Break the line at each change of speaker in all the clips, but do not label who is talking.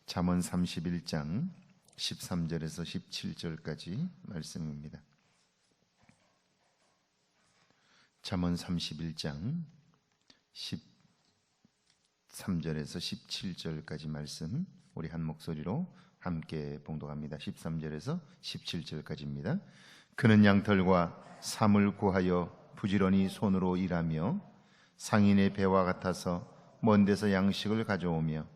잠언 31장 13절에서 17절까지 말씀입니다. 잠언 31장 13절에서 17절까지 말씀 우리 한 목소리로 함께 봉독합니다. 13절에서 17절까지입니다. 그는 양털과 삼을 구하여 부지런히 손으로 일하며 상인의 배와 같아서 먼 데서 양식을 가져오며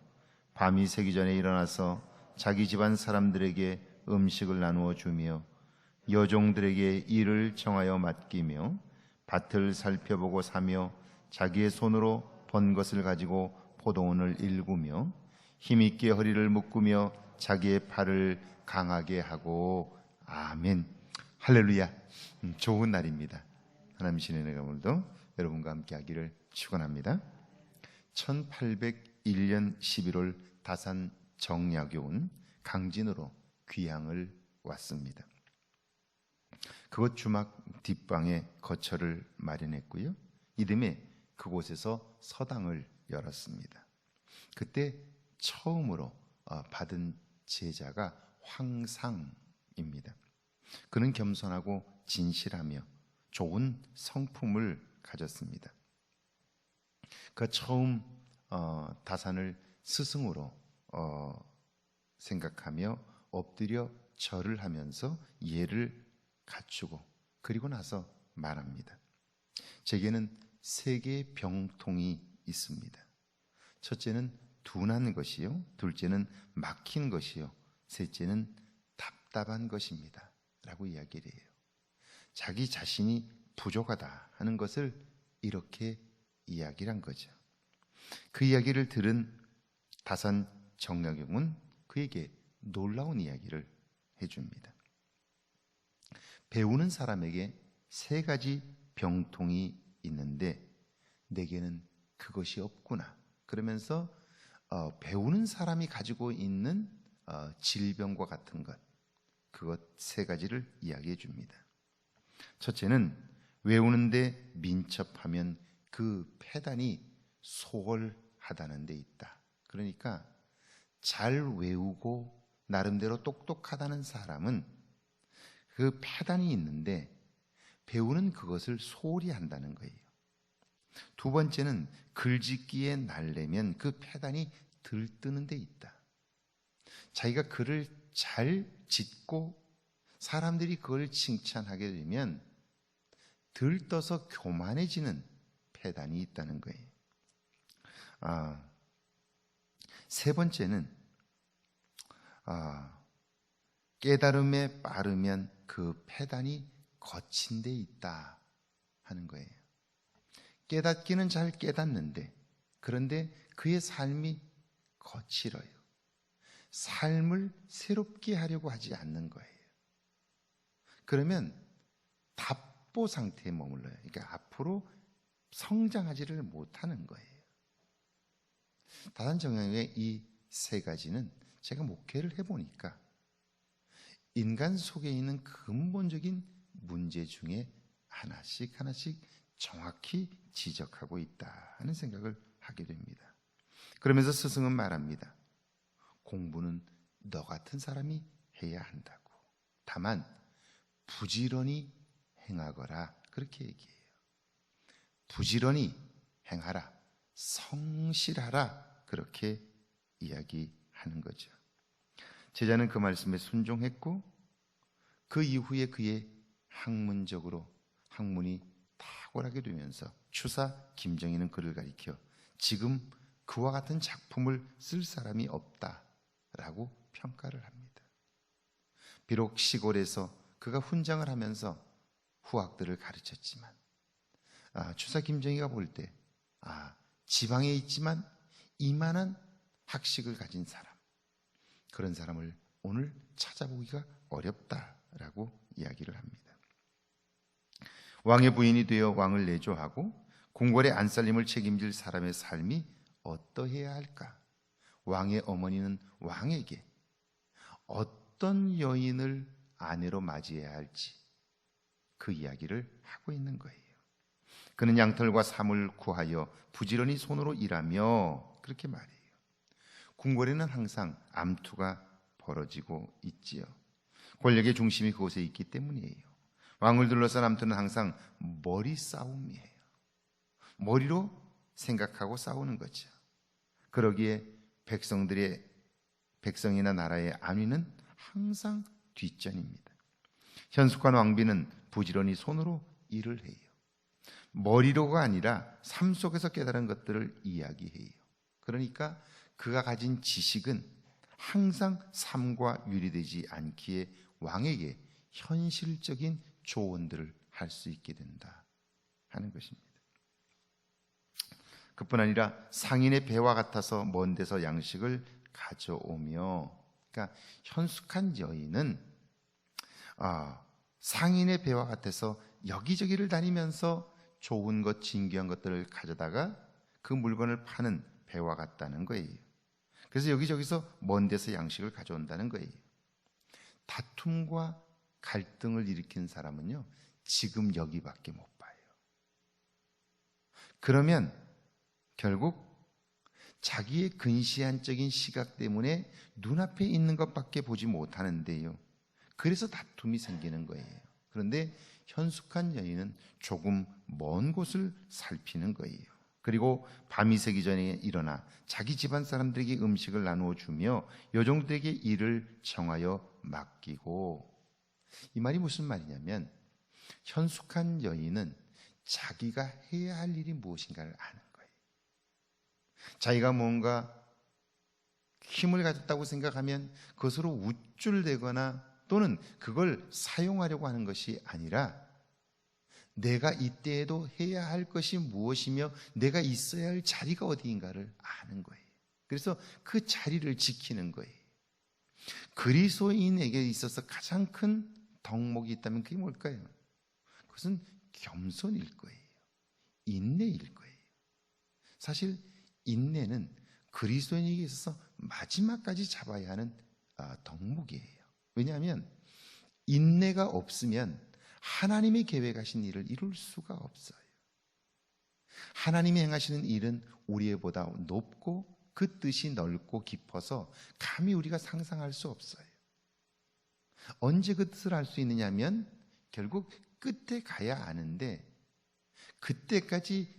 밤이 새기 전에 일어나서 자기 집안 사람들에게 음식을 나누어 주며 여종들에게 일을 정하여 맡기며 밭을 살펴보고 사며 자기의 손으로 번 것을 가지고 포도원을 일구며 힘있게 허리를 묶으며 자기의 팔을 강하게 하고. 아멘. 할렐루야. 좋은 날입니다. 하나님 신의 은혜가 오늘도 여러분과 함께 하기를 축원합니다. 1801년 11월 다산 정약교원 강진으로 귀향을 왔습니다. 그곳 주막 뒷방에 거처를 마련했고요. 이듬해 그곳에서 서당을 열었습니다. 그때 처음으로 받은 제자가 황상입니다. 그는 겸손하고 진실하며 좋은 성품을 가졌습니다. 그가 처음 다산을 스승으로 생각하며 엎드려 절을 하면서 예를 갖추고 그리고 나서 말합니다. 제게는 세 개의 병통이 있습니다. 첫째는 둔한 것이요, 둘째는 막힌 것이요, 셋째는 답답한 것입니다 라고 이야기를 해요. 자기 자신이 부족하다 하는 것을 이렇게 이야기를 한 거죠. 그 이야기를 들은 다산 정약용은 그에게 놀라운 이야기를 해줍니다. 배우는 사람에게 세 가지 병통이 있는데 내게는 그것이 없구나. 그러면서 배우는 사람이 가지고 있는 질병과 같은 것, 그것 세 가지를 이야기해 줍니다. 첫째는 외우는데 민첩하면 그 패단이 소홀하다는 데 있다. 그러니까 잘 외우고 나름대로 똑똑하다는 사람은 그 패단이 있는데 배우는 그것을 소홀히 한다는 거예요. 두 번째는 글짓기에 날래면 그 패단이 들뜨는 데 있다. 자기가 글을 잘 짓고 사람들이 그걸 칭찬하게 되면 들떠서 교만해지는 패단이 있다는 거예요. 세 번째는 깨달음에 빠르면 그 패단이 거친 데 있다 하는 거예요. 깨닫기는 잘 깨닫는데 그런데 그의 삶이 거칠어요. 삶을 새롭게 하려고 하지 않는 거예요. 그러면 답보 상태에 머물러요. 그러니까 앞으로 성장하지를 못하는 거예요. 다산 정약의 이 세 가지는 제가 목회를 해보니까 인간 속에 있는 근본적인 문제 중에 하나씩 정확히 지적하고 있다 하는 생각을 하게 됩니다. 그러면서 스승은 말합니다. 공부는 너 같은 사람이 해야 한다고. 다만 부지런히 행하거라. 그렇게 얘기해요. 부지런히 행하라. 성실하라. 그렇게 이야기하는 거죠. 제자는 그 말씀에 순종했고 그 이후에 그의 학문이 탁월하게 되면서 추사 김정희는 그를 가리켜 지금 그와 같은 작품을 쓸 사람이 없다라고 평가를 합니다. 비록 시골에서 그가 훈장을 하면서 후학들을 가르쳤지만 추사 김정희가 볼 때 지방에 있지만 이만한 학식을 가진 사람, 그런 사람을 오늘 찾아보기가 어렵다라고 이야기를 합니다. 왕의 부인이 되어 왕을 내조하고 궁궐의 안살림을 책임질 사람의 삶이 어떠해야 할까? 왕의 어머니는 왕에게 어떤 여인을 아내로 맞이해야 할지 그 이야기를 하고 있는 거예요. 그는 양털과 삼을 구하여 부지런히 손으로 일하며 그렇게 말해요. 궁궐에는 항상 암투가 벌어지고 있지요. 권력의 중심이 그곳에 있기 때문이에요. 왕을 둘러싼 암투는 항상 머리 싸움이에요. 머리로 생각하고 싸우는 거죠. 그러기에 백성이나 나라의 안위는 항상 뒷전입니다. 현숙한 왕비는 부지런히 손으로 일을 해요. 머리로가 아니라 삶 속에서 깨달은 것들을 이야기해요. 그러니까 그가 가진 지식은 항상 삶과 유리되지 않기에 왕에게 현실적인 조언들을 할 수 있게 된다 하는 것입니다. 그뿐 아니라 상인의 배와 같아서 먼 데서 양식을 가져오며, 그러니까 현숙한 여인은 상인의 배와 같아서 여기저기를 다니면서 좋은 것, 진귀한 것들을 가져다가 그 물건을 파는 배와 같다는 거예요. 그래서 여기저기서 먼 데서 양식을 가져온다는 거예요. 다툼과 갈등을 일으킨 사람은요, 지금 여기밖에 못 봐요. 그러면 결국 자기의 근시안적인 시각 때문에 눈앞에 있는 것밖에 보지 못하는데요, 그래서 다툼이 생기는 거예요. 그런데 현숙한 여인은 조금 먼 곳을 살피는 거예요. 그리고 밤이 새기 전에 일어나 자기 집안 사람들에게 음식을 나누어 주며 여종들에게 일을 정하여 맡기고, 이 말이 무슨 말이냐면 현숙한 여인은 자기가 해야 할 일이 무엇인가를 아는 거예요. 자기가 뭔가 힘을 가졌다고 생각하면 그것으로 우쭐대거나 또는 그걸 사용하려고 하는 것이 아니라 내가 이때에도 해야 할 것이 무엇이며 내가 있어야 할 자리가 어디인가를 아는 거예요. 그래서 그 자리를 지키는 거예요. 그리스도인에게 있어서 가장 큰 덕목이 있다면 그게 뭘까요? 그것은 겸손일 거예요. 인내일 거예요. 사실 인내는 그리스도인에게 있어서 마지막까지 잡아야 하는 덕목이에요. 왜냐하면 인내가 없으면 하나님이 계획하신 일을 이룰 수가 없어요. 하나님이 행하시는 일은 우리보다 높고 그 뜻이 넓고 깊어서 감히 우리가 상상할 수 없어요. 언제 그 뜻을 알 수 있느냐 하면 결국 끝에 가야 아는데, 그때까지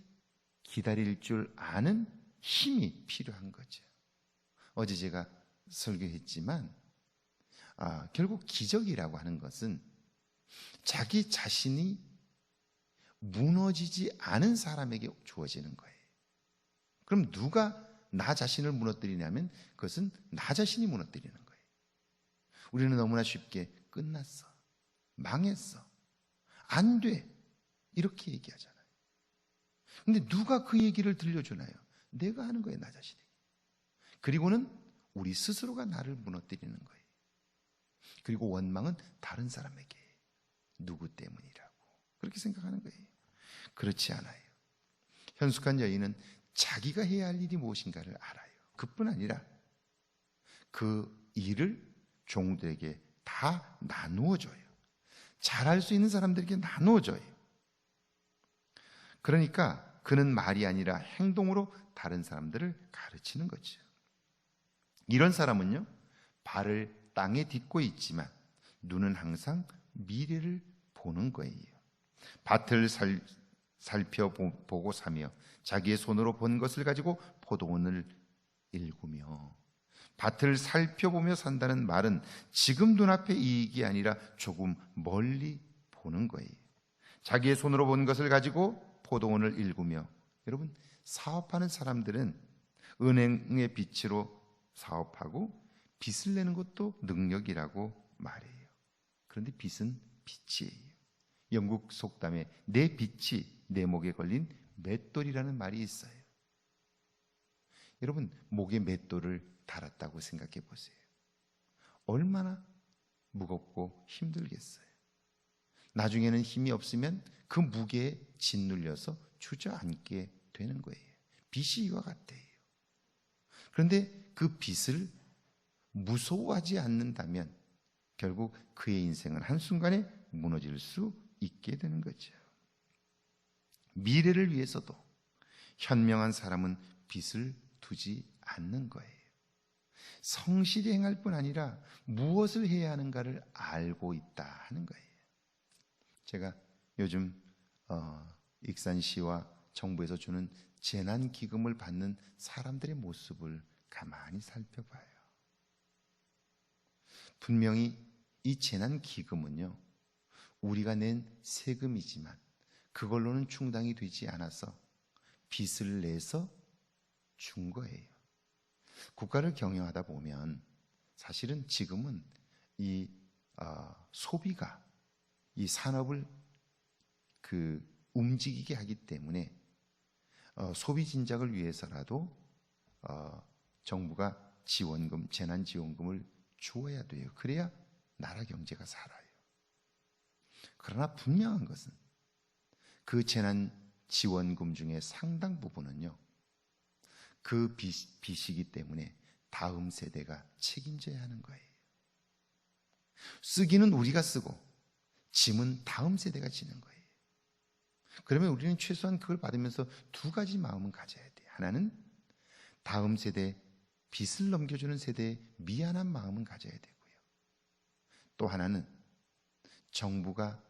기다릴 줄 아는 힘이 필요한 거죠. 어제 제가 설교했지만 결국 기적이라고 하는 것은 자기 자신이 무너지지 않은 사람에게 주어지는 거예요. 그럼 누가 나 자신을 무너뜨리냐면 그것은 나 자신이 무너뜨리는 거예요. 우리는 너무나 쉽게 끝났어, 망했어, 안 돼, 이렇게 얘기하잖아요. 근데 누가 그 얘기를 들려주나요? 내가 하는 거예요, 나 자신에게. 그리고는 우리 스스로가 나를 무너뜨리는 거예요. 그리고 원망은 다른 사람에게, 누구 때문이라고 그렇게 생각하는 거예요. 그렇지 않아요. 현숙한 여인은 자기가 해야 할 일이 무엇인가를 알아요. 그뿐 아니라 그 일을 종들에게 다 나누어줘요. 잘할 수 있는 사람들에게 나누어줘요. 그러니까 그는 말이 아니라 행동으로 다른 사람들을 가르치는 거죠. 이런 사람은요, 발을 땅에 딛고 있지만 눈은 항상 미래를 보는 거예요. 밭을 살펴보고 사며 자기의 손으로 본 것을 가지고 포도원을 일구며, 밭을 살펴보며 산다는 말은 지금 눈앞의 이익이 아니라 조금 멀리 보는 거예요. 자기의 손으로 본 것을 가지고 포도원을 일구며, 여러분, 사업하는 사람들은 은행의 빚으로 사업하고 빚을 내는 것도 능력이라고 말해요. 그런데 빚은 빚이에요. 영국 속담에 내 빚이 내 목에 걸린 맷돌이라는 말이 있어요. 여러분, 목에 맷돌을 달았다고 생각해 보세요. 얼마나 무겁고 힘들겠어요. 나중에는 힘이 없으면 그 무게에 짓눌려서 주저앉게 되는 거예요. 빚이 이와 같아요. 그런데 그 빚을 무서워하지 않는다면 결국 그의 인생은 한순간에 무너질 수 있게 되는 거죠. 미래를 위해서도 현명한 사람은 빚을 두지 않는 거예요. 성실히 행할 뿐 아니라 무엇을 해야 하는가를 알고 있다 하는 거예요. 제가 요즘 익산시와 정부에서 주는 재난기금을 받는 사람들의 모습을 가만히 살펴봐요. 분명히 이 재난기금은요, 우리가 낸 세금이지만 그걸로는 충당이 되지 않아서 빚을 내서 준 거예요. 국가를 경영하다 보면 사실은 지금은 이 소비가 이 산업을 움직이게 하기 때문에 소비 진작을 위해서라도 정부가 지원금, 재난지원금을 주어야 돼요. 그래야 나라 경제가 살아요. 그러나 분명한 것은 그 재난지원금 중에 상당 부분은요, 그 빚이기 때문에 다음 세대가 책임져야 하는 거예요. 쓰기는 우리가 쓰고 짐은 다음 세대가 지는 거예요. 그러면 우리는 최소한 그걸 받으면서 두 가지 마음은 가져야 돼요. 하나는 다음 세대에 빚을 넘겨주는 세대에 미안한 마음은 가져야 되고요. 또 하나는 정부가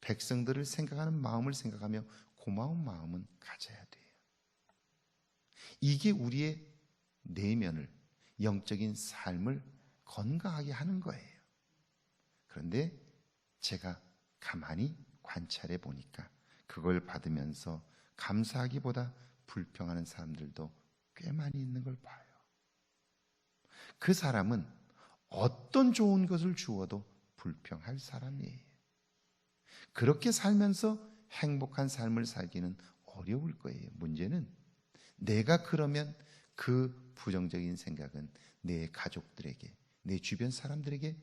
백성들을 생각하는 마음을 생각하며 고마운 마음은 가져야 돼요. 이게 우리의 내면을, 영적인 삶을 건강하게 하는 거예요. 그런데 제가 가만히 관찰해 보니까 그걸 받으면서 감사하기보다 불평하는 사람들도 꽤 많이 있는 걸 봐요. 그 사람은 어떤 좋은 것을 주어도 불평할 사람이에요. 그렇게 살면서 행복한 삶을 살기는 어려울 거예요. 문제는 내가 그러면 그 부정적인 생각은 내 가족들에게, 내 주변 사람들에게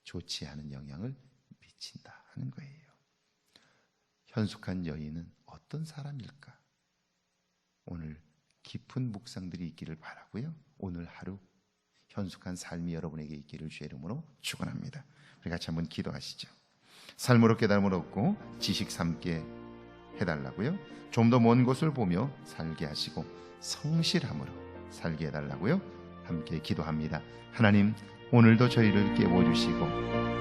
좋지 않은 영향을 미친다 하는 거예요. 현숙한 여인은 어떤 사람일까? 오늘 깊은 묵상들이 있기를 바라고요. 오늘 하루 현숙한 삶이 여러분에게 있기를 주의 이름으로 축원합니다. 우리 같이 한번 기도하시죠. 삶으로 깨달음을 얻고 지식 삼게 해달라고요. 좀 더 먼 곳을 보며 살게 하시고 성실함으로 살게 해달라고요. 함께 기도합니다. 하나님, 오늘도 저희를 깨워주시고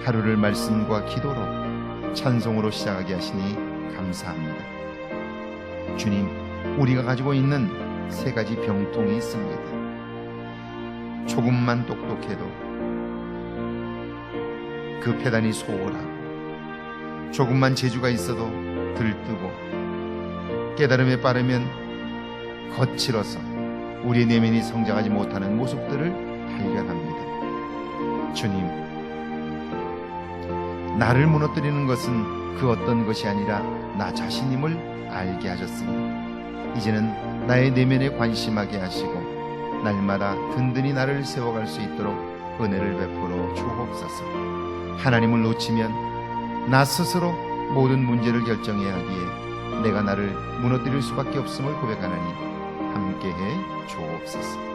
하루를 말씀과 기도로 찬송으로 시작하게 하시니 감사합니다. 주님, 우리가 가지고 있는 세 가지 병통이 있습니다. 조금만 똑똑해도 그 패단이 소홀하고, 조금만 재주가 있어도 들뜨고, 깨달음에 빠르면 거칠어서 우리의 내면이 성장하지 못하는 모습들을 발견합니다. 주님, 나를 무너뜨리는 것은 그 어떤 것이 아니라 나 자신임을 알게 하셨으니 이제는 나의 내면에 관심하게 하시고 날마다 든든히 나를 세워갈 수 있도록 은혜를 베풀어 주옵소서. 하나님을 놓치면 나 스스로 모든 문제를 결정해야 하기에 내가 나를 무너뜨릴 수밖에 없음을 고백하나니 함께해 주옵소서.